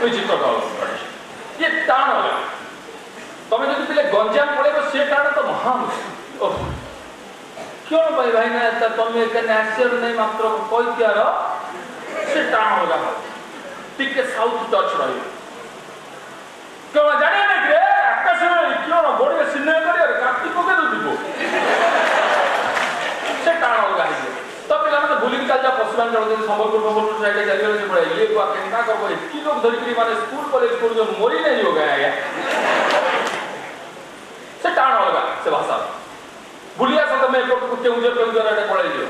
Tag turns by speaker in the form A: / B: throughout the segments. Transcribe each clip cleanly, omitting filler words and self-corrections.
A: विचित्र ये टाण होगा तुम जो पिले गंजाम पड़े से टाण तो महान क्यों भाई भाई ना तुम नेचर नहीं मात्र कैद्यार से टाण होगा टिके साउथ टच रही क्यों जाने नहीं रे आकाश क्यों बड़े सिनेमा कर कार्तिक को दीप से टाण होगा तो पिला तो बुलिंग चल जा पशुपालन चल संबलपुर संबलपुर साइड चल से पड़े ये केना करबो एकी लोग धरिकरी माने स्कूल कॉलेज स्कूल जो मोरी नहीं होगा आया से टाण होगा से भाषा बुलिया सत में केउजर एटा पळे दियो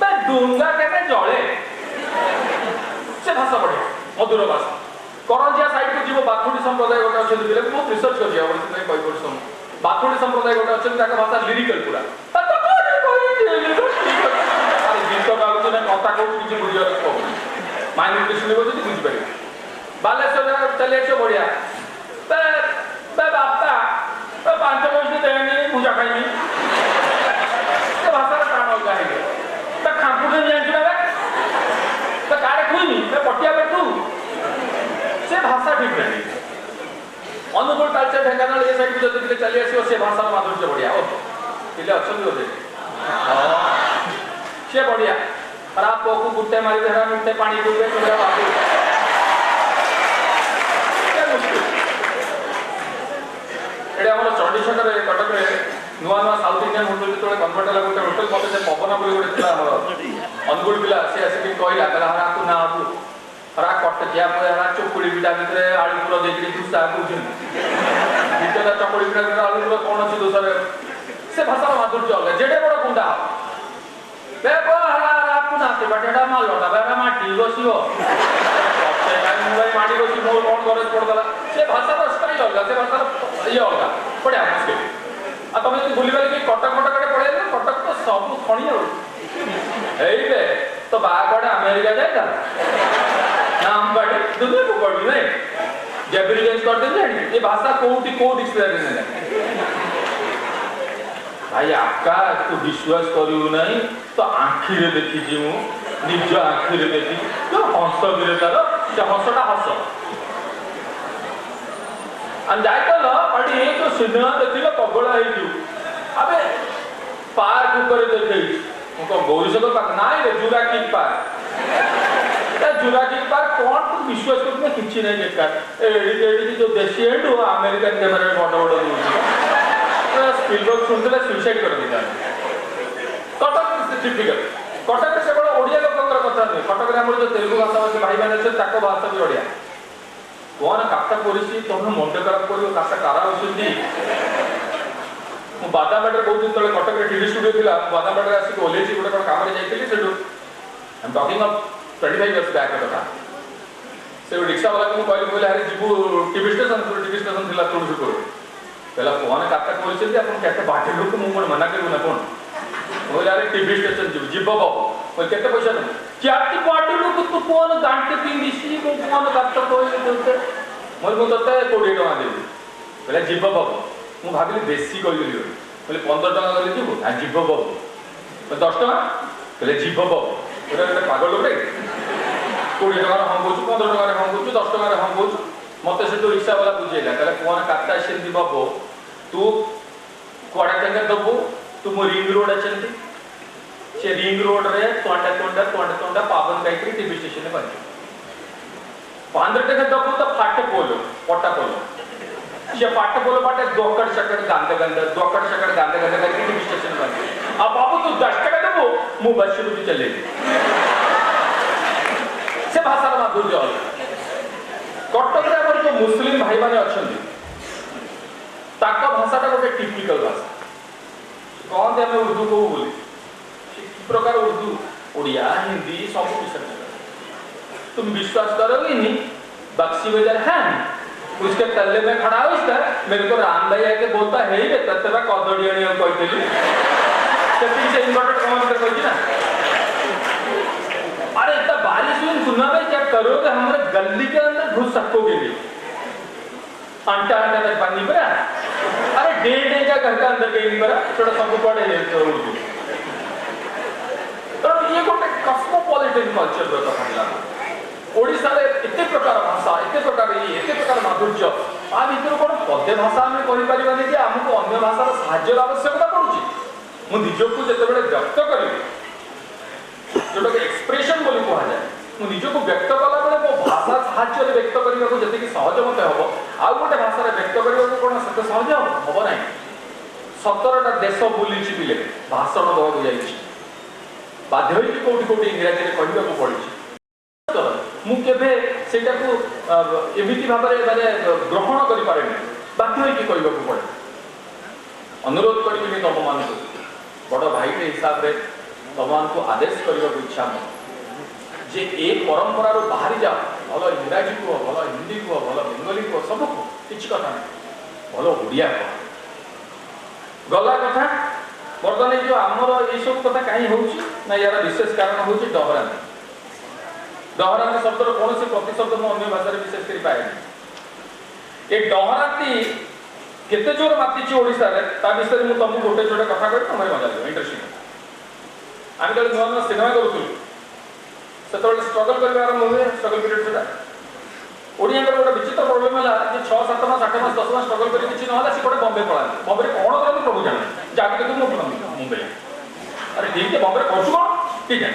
A: बे डुंगा केने जळे से भाषा पड़े मधुर भाषा करंजिया साइड को जीवो बाथुडी संप्रदाय गोटे अछि बिले बहुत रिसर्च कर जिया बोलते नहीं कोई परसम बाथुडी संप्रदाय गोटे अछि ताका भाषा लिरिकल पूरा तो कोई गीत गाउछ ना कथा कहू किछि बुझिया रखो माइंड सुनिबो जदि बुझि पारे बालेश्वर चले छ बढ़िया बे बापा 5 वर्ष देनी पूजा खाइनी से भाषा टाण होगा है तो खापुर जानि ना तो कारे खुइनी मैं पटिया बैठू से भाषा ठीक नहीं अनुकूल तालचे ढेंकानाल ये साइड को जदि चली आसीओ से भाषा माधुर्य बढ़िया ओ पिले अछन बोले से बढ़िया खराब पोकु गुट्टे मारी देरा मिटे पानी डुबे तुरा बाबू क्या मुश्किल एडे हमर चंडीछक रे कटक रे नुवा नुवा साउथ इंडियन होटल तो कन्वर्ट होला गोटे होटल मते से पवन बोली गोटे थिला हमर अनुगुल पिला से आसी कहला कहला हरा तू ना तू हरा कट जिया हरा चोकुड़ी बिटा भितरे आलू पुरो देखि दुसा कुछन बिटा चोकुड़ी बिटा भितरे आलू पुरो कोन अछि दोसर से भाषा माधुर्य होगा जेडे बड़ गुंडा बे को हरा आपको नाते बटेडा माल लटा बेरा माटी गोसियो से टाइम मोबाइल माटी गोसी मोर कोन करे पड़दला से भाषा तो स्टाइल होगा से भाषा ये होगा बढ़िया मुश्किल आ तुम जो भूली गले कि कटक कटक रे पड़े कटक तो सब खणी हो एई बे तो बागड़ अमेरिका जायता नाम बड़े दुनिया को बड़ी नहीं जबरी चेंज कर दे ये भाषा कोठी को डिक्शनरी में भाई आपका तो विश्वास करियो नहीं तो आंखी रे देखि जीवु निज आंखी रे देखि तो हंस गिरे तार से हंसटा हंस हम जाय तो अडी तो सिनेमा देखिलो पगला हे जू अबे पार्क ऊपर देखै उनको गौरीशंकर पार्क नाइ रे जुरासिक पार्क जुरासिक पार्क कौन तू विश्वास करने किछि नहीं देखा एडी जो देशी है तो अमेरिकन कैमरा बड़ बड़ स्पिलबर्ग सुनते सुइसाइड कर दिया कटक टिपिकल कटक से बड़ा ओडिया लोकंकर कथा नहीं कटक रे हमर जो तेलुगु भाषा भाई माने से ताको भाषा भी ओडिया कौन काटा पोलिसी तुम मुंड खराब करियो काटा कारा होसुंदी मु बादामबाड़ बहुत दिन तले कटक रे टीवी स्टूडियो थिला बादामबाड़ रे आसी ओलेजी गोटे कोन काम रे जाइतिली सेडू I am talking of 25 years back कथा से रिक्शा वाला को कहली अरे जीवु टीवी स्टेशन थिला तुळसीपुर पहला फोन काटा पोलिसी अपन केते बाटे लोक मु मन मना करू ना कोन बोले अरे टीवी स्टेशन जीव बाबू कोई केते पैसा दे चाटी बाटे लोक तू फोन गांटे पिंदिसी मु फोन काटा कोई देते मोर को तते 20 टका देबी पहला जीव बाबू मु भाबिली बेसी कइली बोले 15 टका गले जीव आ जीव बाबू 10 टका पहले जीव बाबू ओरे पागल लोक रे 20 टका हम बोचु 15 टका हम बोचु 10 टका हम बोचु मते से तो रिक्शा वाला बुझेला कहला कोन काटा सेंदी बाबू तू कोडा टंगा दबो तू मो रिंग रोड अचंती से रिंग रोड रे तोंडा पावन गायत्री टीवी स्टेशन ने बंद 15 टका दबो तो फाटे पोलो पट्टा पोलो से फाटे पोलो बाटे दोकड़ शकड़ गांदे गांदे टीवी स्टेशन बंद अब बाबू तू 10 टका दबो मु बस शुरू भी चले से भाषा माधुर्य कटक रे हमर जो मुस्लिम भाई माने अछंती ताका भाषाटा गोटे टिपिकल भाषा कौन दे हमें उर्दू को बोली कि प्रकार उर्दू ओडिया हिंदी सब विषय तुम विश्वास करोगे नहीं बक्सी बाजार है उसके तल्ले में खड़ा हो इसका मेरे को राम भाई आके बोलता है ही तत्ते में कदड़ियाणी कहते से इन्वर्टेड कॉमन कर कहती ना अरे इतना बारिश हुई सुना भाई क्या करोगे हमारे गली के अंदर घुस सकोगे नहीं अंटा तक पानी पड़ा अरे डेढ़ का घर का अंदर कहीं पड़ा थोड़ा सब पड़े उर्दू तो ये गोटे कस्मोपॉलिटन कल्चर कथा ओडिशा रे इते प्रकार भाषा इते प्रकार प्रकार एते प्रकार माधुर्य आ भितर कोन पद्य भाषा आम कहीपरि कि आमको अन्य भाषार साहाय्यर आवश्यकता पड़ुची मु निजको जेतेबेले व्यक्त करी जोटा एक्सप्रेशन बोली कहा जाए मु निजको व्यक्त कला बेले मो भाषा साहाय्य व्यक्त करने को जति सहज मते हबो आ गोटे भाषा व्यक्त करने को कोन सते सहज हबो नाही 17टा देश बुलीची बिले भाषण दବାକୁ जाईची बाध्य होई कोठी कोठी इंग्रजी रे कहबा को पड़िची मु केबे सेटा को एमिति भाबरे माने ग्रहण करि पारेनी बाध्य होई कहबा को पड़े अनुरोध करिबि तम मान को बड़ भाई के हिसाब रे तम मान को आदेश करबा को इच्छा म जे ए परंपरा रो बाहरी जा भलो इंग्रजी को भलो हिंदी को भलो बेंगली को सब को किछ कथा भलो ओडिया को गला कथा बर्तमान जो आमर ये सब कथा कहीं होउची ना यार विशेष कारण होउची डहरांती शब्द कौन से प्रतिशब्द मु अन्य भाषा विशेष कर पाए ए डहरांती केते जोर मातीची ओडिसा रे ता विषय मु तुमको गोटे जोटे कथा कहि तमरे मजा लागो इंटरेस्टिंग आम तो नवा सिनेमा करूथु सेतोले स्ट्रगल करबार मुवे स्ट्रगल पीरियड सेटा ओडिया को गोटे विचित्र प्रॉब्लम है जे 6 7 मास 8 मास 10 मास स्ट्रगल करी किछि न होला से कोटे बॉम्बे पळा बॉम्बे रे कोन करन प्रभु जाने जाके देखु मुंबई अरे ठीक है बॉम्बे रे कोछु कोन ठीक है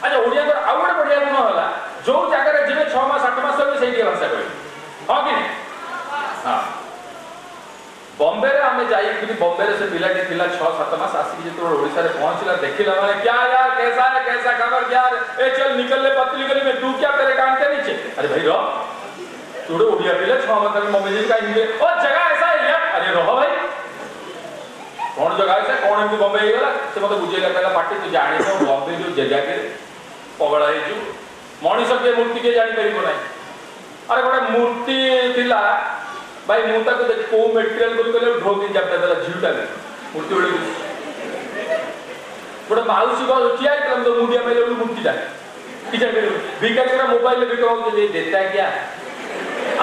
A: अच्छा ओडिया को आउ गोटे बढ़िया गुण होला जो जगह रे जिवे 6 मास 8 मास होबे सेही भाषा कहै हां कि हां बॉम्बे रे हमें जाई कि बॉम्बे रे से पिला के पिला 6 7 मास आसी जे ओडिसा रे पहुंचला देखिला माने क्या यार कैसा खबर यार ए चल निकल ले पतली गली में तू क्या तेरे कान के नीचे अरे भाई रो तू ओडिया पिला 6 मास तक मम्मी जी का इंगे ओ जगह ऐसा है यार अरे रहो भाई कौन जगह ऐसा कौन एमती बॉम्बे हे गला से मते बुझेला कहला पार्टी तू जाने तो बॉम्बे जो जगह के पगड़ा है जो मनीष के मूर्ति के जानी परिबो नाही अरे गोटे मूर्ति थिला भाई मु ताको देख को मटेरियल बोल कहले ढोकी जापता देला झिलटा मूर्ति ओले गोटे माउसी को ठिया आइतला तो मुंडिया में लेलु मूर्ति जा कि जाने भिकारी का मोबाइल में बिकाउ दे देता क्या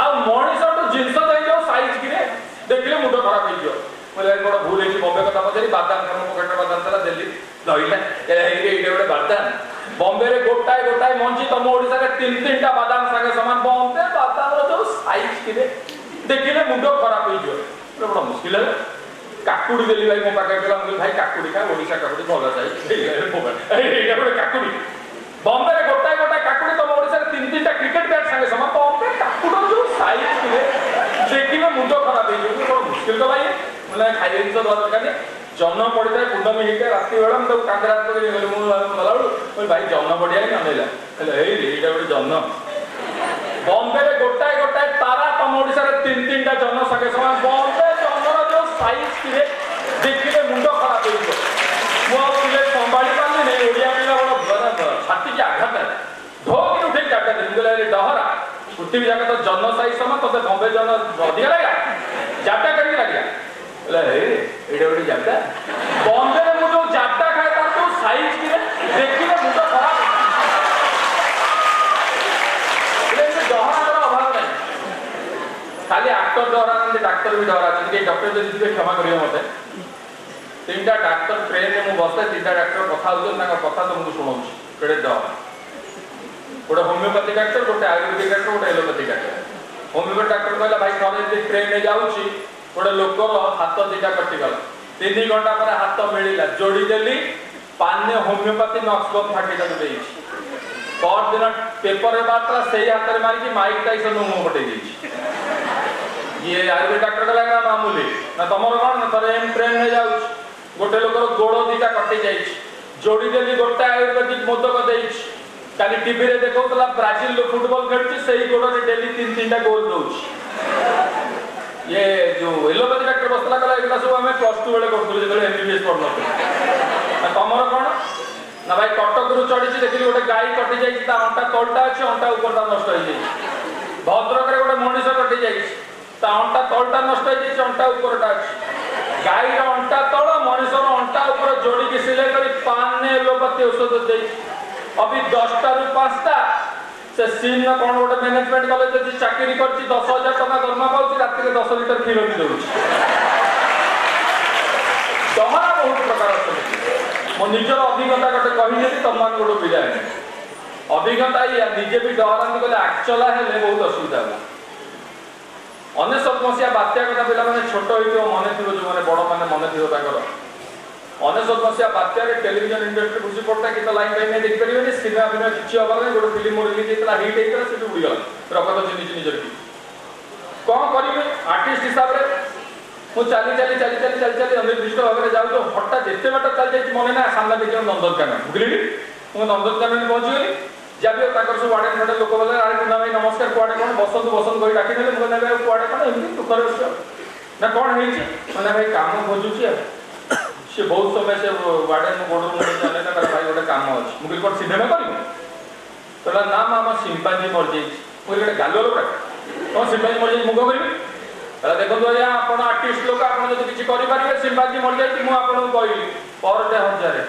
A: आ मनीष तो जिंस दे जो साइज कि रे देखले मुंड खराब हो जियो बोले बड़ भूल है बॉम्बे कथा पछरी बादाम का पॉकेट बादाम तला दिल्ली दइला एई एडे बादाम बॉम्बे रे गोटाए मंजी तम ओडिसा रे तीन टा बादाम सागे समान बॉम्बे बादाम रो जो साइज कि रे देखिले मुंड खराब हो जियो बड़ा मुश्किल है काकुड़ी देली भाई मो पाके गेला भाई काकुड़ी खा ओडिसा काकुड़ी भलो जाई एई बड़े काकुड़ी बॉम्बे रे गोटाए काकुड़ी तम ओडिसा रे तीन टा क्रिकेट बैट सागे समान बॉम्बे काकुड़ो जो साइज कि रे देखिले मुंड खराब हो जियो बड़ा मुश्किल तो भाई मतलब खाइए तो दरकार जन्म पड़ता है पूर्णमी हिटे राति बेला मैं कांदे रात को गली मु गलाउ भाई जन्म पड़िया ही ननेला कहले एई रे एटा गोटे जन्म बॉम्बे रे गोटाए तारा तम ओडिसा रे तीन टा जन्म सके समान बॉम्बे जन्मर जो साइज कि रे देखिले मुंड खराब हो गयो मु पिले संभाली पाली नै ओडिया पिला बड़ छाती के आघात ढोकी उठे जाटा दिन गले रे डहरा पृथ्वी जाका तो जन्म साइज समान तो बॉम्बे जन्म अधिक लगा जाटा करके लगा ले एडे ओडी जाता बॉम्बे रे मु जो जाटा खाए तार तो साइज कि देखिले मुंड खराब ले डहरा अभाव नहीं खाली एक्टर डहरा नहीं डॉक्टर भी डहरा कि डॉक्टर जदी दिबे क्षमा करियो मते तीनटा डॉक्टर ट्रेन में मु बसते तीनटा डॉक्टर कथा होजन ना कथा तुमको सुनाउछी केडे डहरा गोटे होमियोपैथी डॉक्टर गोटे आयुर्वेदिक डॉक्टर गोटे एलोपैथी डॉक्टर होमियोपैथी डॉक्टर कहला भाई थरे ट्रेन में जाउची गोटे लोकर हाथ दीटा कटिगला 3 घंटा पर हाथ मिलला जोड़ी देली पान्य होमियोपैथी नक्सबम फाटी तक देइछि पर दिन पेपर बातरा सही हाथ रे मारी कि माइक टाइसन मुंह पटे देइछि ये आयुर्वेदिक डॉक्टर का लगा मामूली ना तमरो कोन ना थरे ट्रेन में जाउ गोटे लोकर गोड़ दीटा कटि जाइछि जोड़ी देली गोटे आयुर्वेदिक मोदक देइछि काली टीवी रे देखौतला ब्राजील लो फुटबॉल खेलछि सही गोड़ रे डेली 3 गोल दउछि ये जो एलोपैथी डॉक्टर बसला कला एटा सब हमें +2 बेले करथुले जेतले एमबीबीएस पढनथु तमरो कोन ना भाई कटक रु चढ़ी देखिली गोटे गाई कटि जाइछि ता अंटा तलटा अछि अंटा ऊपरटा नष्ट हो जाइछि भद्रक रे गोटे मनीष कटि जाइछि ता अंटा तलटा नष्ट हो जाइछि अंटा ऊपरटा अछि गाई रो अंटा तळ मनीष रो अंटा ऊपर जोड़ी के सिले करी पान ने एलोपैथी औषध देइछि अभी 10टा रु 5टा से सीन में कौन गोटे मैनेजमेंट कॉलेज जदि चाकरी करछि 10,000 टका दरमा पाउछि राति के 10 लिटर क्षीर भी दउछि तमरा बहुत प्रकार अछि मो निजर अभिज्ञता गोटे कहि जेति तमान गोटे बिजाय अभिज्ञता या निजे भी डहरानी गले एक्चुअल हेले बहुत असुविधा हो ଅନେଶତ ମସିହା ବାତ୍ୟା କଥା ପିଲାମାନେ ଛୋଟ ହେଇଥିବ ମନେ ଥିବ, ଯେଉଁମାନେ ବଡ଼ ମାନେ ମନେ ଥିବ ତାଙ୍କର। ଅନେଶତ ମସିହା ବାତ୍ୟାରେ ଟେଲିଭିଜନ ଇଣ୍ଡଷ୍ଟ୍ରି ବୁଝି ପଡ଼ିଲା କି ତ ଲାଇନ୍ ଫାଇନ୍ ଦେଖିପାରିବେନି, ସିନେମା ଫିନେମା କିଛି ହବାର ନାହିଁ। ଗୋଟେ ଫିଲ୍ମ ରିଲିଜ୍ ହେଇଥିଲା, ହିଟ୍ ହେଇଥିଲା, ସେଠୁ ଉଡ଼ିଗଲା ରକତ ଚିହ୍ନି ନିଜର କି କ'ଣ କରିବି ଆର୍ଟିଷ୍ଟ ହିସାବରେ। ମୁଁ ଚାଲି ଅନିର୍ଦ୍ଦିଷ୍ଟ ଭାବରେ ଯାଉଛୁ, ହଠାତ୍ ଏତେ ବାଟ ଚାଲି ଯାଇଛି ମନେ ନା, ସାମ୍ନା ଦେଖିବ ନନ୍ଦନକାନନ। ବୁଝିଲି ମୁଁ ନନ୍ଦନକାନନରେ ପହଞ୍ଚିଗଲି। ଯାହା ବି ତାଙ୍କର ସବୁ ଆଡ଼େ ଖଣ୍ଡେ ଲୋକ ବୋଲେ ଆରେ କୁନା ଭାଇ ନମସ୍କାର, କୁଆଡ଼େ କ'ଣ ବସନ୍ତୁ କହି ଡାକିଦେଲେ। ମୁଁ କହିଲି ଭାଇ କୁଆଡ଼େ କ'ଣ ଏମିତି ଦୁଃଖରେ ବସିଛ ନା କ'ଣ ହେଇଛି? ମାନେ ଭାଇ କାମ ଖୋଜୁଛି ଆଉ। ସେ ବହୁତ ସମୟ ସେ ୱାର୍ଡେନ୍ ଗୋଡ଼ରୁ ଚାଲେ ନା ଭାଇ ଗୋଟେ କାମ ଅଛି। ମୁଁ କହିଲି କ'ଣ ସିନେମା କରିବି? କହିଲା ନା ମା ଆମ ସିମ୍ପାଞ୍ଜି ମରିଯାଇଛି। ମୁଁ କହିଲି ଗୋଟେ ଗାଲୁଆ ଲୋକ କ'ଣ ସିମ୍ପାଞ୍ଜି ମରିଯାଇଛି ମୁଁ କ'ଣ କରିବି? କହିଲା ଦେଖନ୍ତୁ ଆଜ୍ଞା ଆପଣ ଆର୍ଟିଷ୍ଟ ଲୋକ, ଆପଣ ଯଦି କିଛି କରିପାରିବେ, ସିମ୍ପାଞ୍ଜି ମରିଯାଇଛି ମୁଁ ଆପଣଙ୍କୁ କହିଲି ପର ଡେ 1000।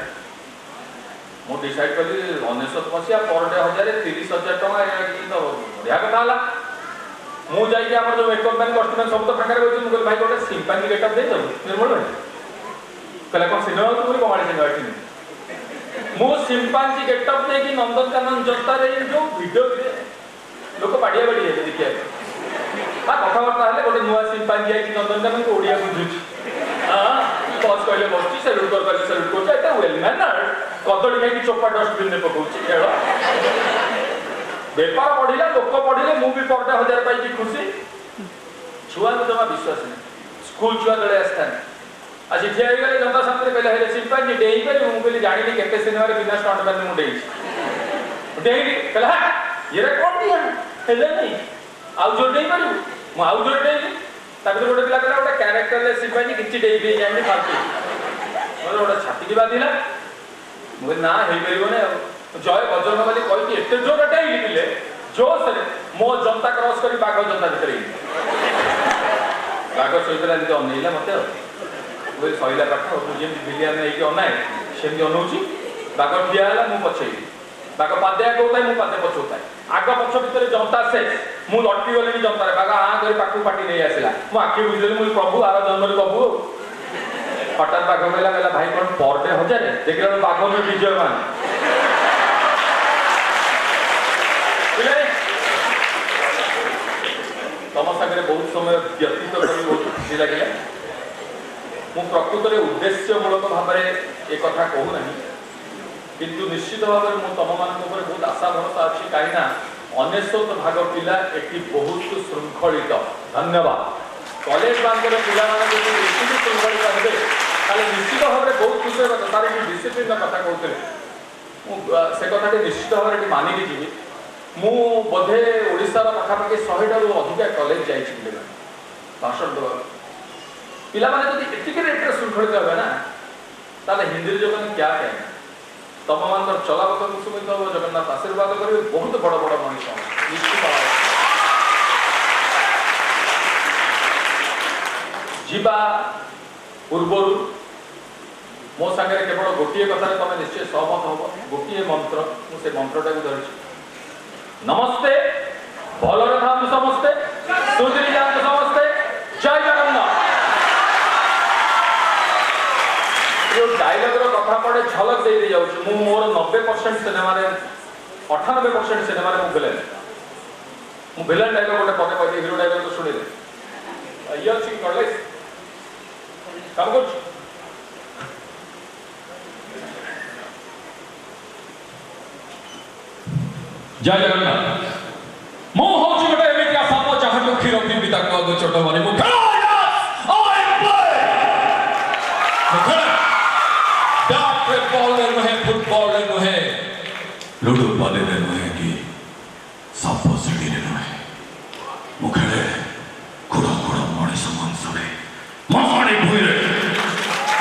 A: ମୁଁ ଡିସାଇଡ୍ କଲି 19 ମସିହା ପର ଡେ 1000 30,000 ଟଙ୍କା ତ ବଢ଼ିଆ କଥା ହେଲା। ମୁଁ ଯାଇକି ଆମର ଯେଉଁ ମେକଅପ୍ ମ୍ୟାନ୍ କଷ୍ଟମ୍ୟାନ୍ ସବୁ ତ ଫାଙ୍କାରେ ବସିଛି। ମୁଁ କହିଲି ଭାଇ ଗୋଟେ ସିମ୍ପାଞ୍ଜି ଗେଟଅପ୍ ଦେଇଦେବୁ ନିର୍ମଳ ଭାଇ। କହିଲା କ'ଣ ସିନେମା ହଉଛି? ବୋଲି କମାଡ଼ି ସିନେମା ଏଠି ମୁଁ ସିମ୍ପାଞ୍ଜି ଗେଟଅପ୍ ଦେଇକି ନନ୍ଦନକାନନ ଜନତାରେ ଯେଉଁ ଭିଡ଼ିଓ ଲୋକ ବାଡ଼ିଆ ହେବେ ଦେଖିବା ପାଇଁ। କଥାବାର୍ତ୍ତା ହେଲେ ଗୋଟେ ନୂଆ ସିମ୍ପାଞ୍ଜି ଆଇଛି ନନ୍ଦନକାନନକୁ, ଓଡ଼ିଆ ବୁଝୁଛି। ବସ୍ କହିଲେ ବସୁଛି, ସେଲ୍ୟୁଟ୍ କହିଲେ ସେଲ୍ୟୁଟ୍ କରୁଛି। ଏଟା ୱେଲ୍ ମ୍ୟାନର୍ଡ। କଦଳୀ ଖାଇକି ଚୋପା ଡଷ୍ଟବିନ୍ରେ ପକାଉଛି। ଖେଳ ବେପାର ବଢ଼ିଲା, ଲୋକ ବଢ଼ିଲେ, ମୁଁ ବି ପର ଡେ 1000 ପାଇକି ଖୁସି। ଛୁଆଙ୍କୁ ଜମା ବିଶ୍ୱାସ ନାହିଁ। ସ୍କୁଲ ଛୁଆ ତଳେ ଆସିଥାନ୍ତି, ଆଜି ଠିଆ ହେଇଗଲେ ଜନତା ସାମନାରେ କହିଲେ ହେଲେ ସିମ୍ପାଞ୍ଜି ଡେଇଁପାରିବୁ? ମୁଁ କହିଲି ଜାଣିନି କେତେ ସିନେମାରେ ବିନା ଷ୍ଟଣ୍ଟମ୍ୟାନ୍ ମୁଁ ଡେଇଁଛି। ଡେଇଁଲି କହିଲା ଇଏରେ କ'ଣ ଦିଆ ହେଲେନି, ଆଉ ଜୋର ଡେଇଁପାରିବୁ? ମୁଁ ଆଉ ଜୋର ଡେଇଁଲି। ତାପରେ ଗୋଟେ ପିଲା କହିଲା ଗୋଟେ କ୍ୟାରେକ୍ଟରରେ ସିମ୍ପାଞ୍ଜି କିଛି ଡେଇଁ ଜାଣିନି ଫାଲତୁ। ମୋର ଗୋଟେ ଛାତିକି ବାଧିଲା। ମୁଁ କହିଲି ନା ହେଇପାରିବନି ଆଉ। ଜୟ ବଜରଙ୍ଗବାଲି କହିକି ଏତେ ଜୋର ଡେଇଁଲି ପିଲେ ଜୋସରେ ମୋ ଜନତା କ୍ରସ୍ କରି ବାଘ ଜନତା ଭିତରେ ହେଇଲି। ବାଘ ଶୋଇଥିଲା ଏମିତି ଅନେଇଲା ମୋତେ ଆଉ। ମୁଁ କହିଲି ସଇଲା ପାଠ। ମୁଁ ଯେମିତି ଭିଲିଆନ ହେଇକି ଅନାଏ ସେମିତି ଅନଉଛି। ବାଘ ଠିଆ ହେଲା, ମୁଁ ପଛେଇଲି। ବାଘ ପାଦେ ଆଗଉଥାଏ, ମୁଁ ପାଦେ ପଛଉଥାଏ। ଆଗ ପଛ ଭିତରେ ଜନତା ଶେଷ। ମୁଁ ଲଟକି ଗଲିଣି ଜନତାରେ। ବାଘ କରି ପାଖକୁ ପାଟି ନେଇ ଆସିଲା। ମୁଁ ଆଖି ବୁଝିଦେଲି। ମୁଁ ପ୍ରଭୁ ଆର ଜନ୍ମରେ ପ୍ରଭୁ। ହଠାତ୍ ବାଘ କହିଲା ଭାଇ କ'ଣ ପର ଡେ 1000? ଦେଖିଲା ବେଳକୁ ବାଘ ନୁହେଁ ବିଜୟମାନ। ତମ ସାଙ୍ଗରେ ବହୁତ ସମୟ ବ୍ୟତୀତ କରି ବହୁତ ଖୁସି ଲାଗିଲା। ମୁଁ ପ୍ରକୃତରେ ଉଦ୍ଦେଶ୍ୟମୂଳକ ଭାବରେ ଏ କଥା କହୁନାହିଁ, କିନ୍ତୁ ନିଶ୍ଚିତ ଭାବରେ ମୁଁ ତମମାନଙ୍କ ଉପରେ ବହୁତ ଆଶା ଭରସା ଅଛି। କାହିଁକିନା 19 ଭାଗ ପିଲା ଏଠି ବହୁତ ଶୃଙ୍ଖଳିତ। ଧନ୍ୟବାଦ। କଲେଜ ବାଙ୍କର ପିଲାମାନେ ଯଦି ଏତିକି ଶୃଙ୍ଖଳିତ ହେବେ ତାହେଲେ ନିଶ୍ଚିତ ଭାବରେ ବହୁତ ଖୁସି ହେବା କଥା। ତାର ଯେଉଁ ଡିସିପ୍ଲିନ୍ର କଥା କହୁଥିଲେ, ମୁଁ ସେ କଥାଟି ନିଶ୍ଚିତ ଭାବରେ ଏଠି ମାନିକି ଯିବି। ମୁଁ ବୋଧେ ଓଡ଼ିଶାର ପାଖାପାଖି 100ଟାରୁ ଅଧିକା କଲେଜ ଯାଇଛି ପିଲାମାନେ ଭାଷଣ ଦେବାକୁ। ପିଲାମାନେ ଯଦି ଏତିକି ରେଟ୍ରେ ଶୃଙ୍ଖଳିତ ହେବେ ନା, ତାହେଲେ ହିନ୍ଦୀରେ ଯୋଉମାନେ କ୍ୟା କହିବେ, ତମମାନଙ୍କର ଚଲାପଥକୁ ସୁମିତ ହେବ, ଜଗନ୍ନାଥ ଆଶୀର୍ବାଦ କରିବେ, ବହୁତ ବଡ଼ ବଡ଼ ମଣିଷ ନିଶ୍ଚିତ ଭାବରେ। ଯିବା ପୂର୍ବରୁ ମୋ ସାଙ୍ଗରେ କେବଳ ଗୋଟିଏ କଥାରେ ତମେ ନିଶ୍ଚୟ ସହମତ ହେବ। ଗୋଟିଏ ମନ୍ତ୍ର, ମୁଁ ସେ ମନ୍ତ୍ରଟାକୁ ଧରିଛି। ନମସ୍ତେ, ଭଲରେ ଥାନ୍ତୁ ସମସ୍ତେ, ସୁଧୀରି ଯାଆନ୍ତୁ ସମସ୍ତେ, ଜୟ ଜଗନ୍ନାଥ। ଯେଉଁ ଡାଇଲଗ୍ର କଥା ପଡ଼େ ଝଲକ ଦେଇ ଯାଉଛି। ମୁଁ ମୋର 90% ସିନେମାରେ 98% ସିନେମାରେ ମୁଁ ଭିଲେନ୍। ମୁଁ ଭିଲେନ୍ ଡାଇଲଗ ଗୋଟେ ପଦେ କହିଲି, ହିରୋ ଡାଇଲଗ ତ ଶୁଣିଲେ ଇଏ ଅଛି କଲେଜ କାମ କରୁଛି। ଜୟ ଜଗନ୍ନାଥ। ମୁଁ ହଉଛି ଗୋଟେ ଏମିତିଆ ସାପ ଯାହାକୁ କ୍ଷୀର ପିଇବି ତାକୁ ଆଗ ଚୋଟ ମାରି ମୁଁ ବ୍ୟାଟ୍ ବଲରେ ନୁହେଁ, ଫୁଟବଲରେ ନୁହେଁ, ଲୁଡୁ ବଲରେ ନୁହେଁ, କି ସାପ ସିଡ଼ିରେ ନୁହେଁ। ମୁଁ ଖେଳେ କୁଡ଼ କୁଡ଼ ମଣିଷ ମାଂସରେ, ମଶାଣି ଭୂଇଁରେ,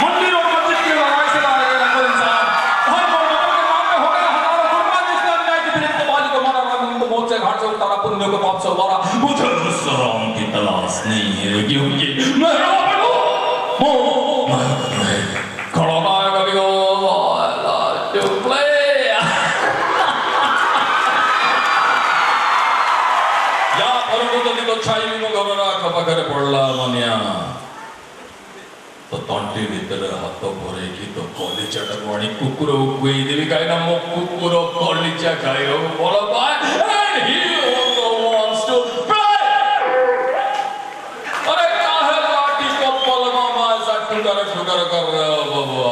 A: ମନ୍ଦିର ମସ୍ଜିଦ୍ के लड़ाई से लड़ाई को इंसान हर मोहब्बत के नाम पे हो गया हजारों कुर्बान, जिसने अन्याय की फिर इस्तेमाल को मारा, तो मौत से घाट से उतारा, पुण्य को पाप से उबारा। मुझे उस राम की तलाश नहीं है, क्योंकि मैं रावण हूँ। खड़ोनायक अभी हो to play. या परमो जदि तो छाई मो घर आखपाखे पड़ला मनिया तो तंटी भितर हाथ भरे कि तो कलिचाटा को आनी कुकुर खुई देवी कहीं ना मो कुकुर कलिचा खाई भल पाए and he also wants to play.
B: ठुकर कर रहे हो बबुआ?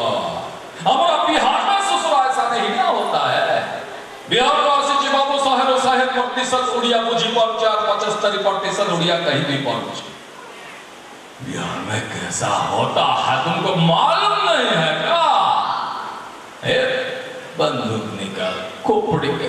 B: हमारा बिहार में ससुरा ऐसा नहीं ना होता है। बिहार वासी जी बाबू 100% उड़िया बुझी पर 75% उड़िया कहीं भी पहुंचे। बिहार में कैसा होता है तुमको मालूम नहीं है क्या? बंदूक निकाल खोपड़ी के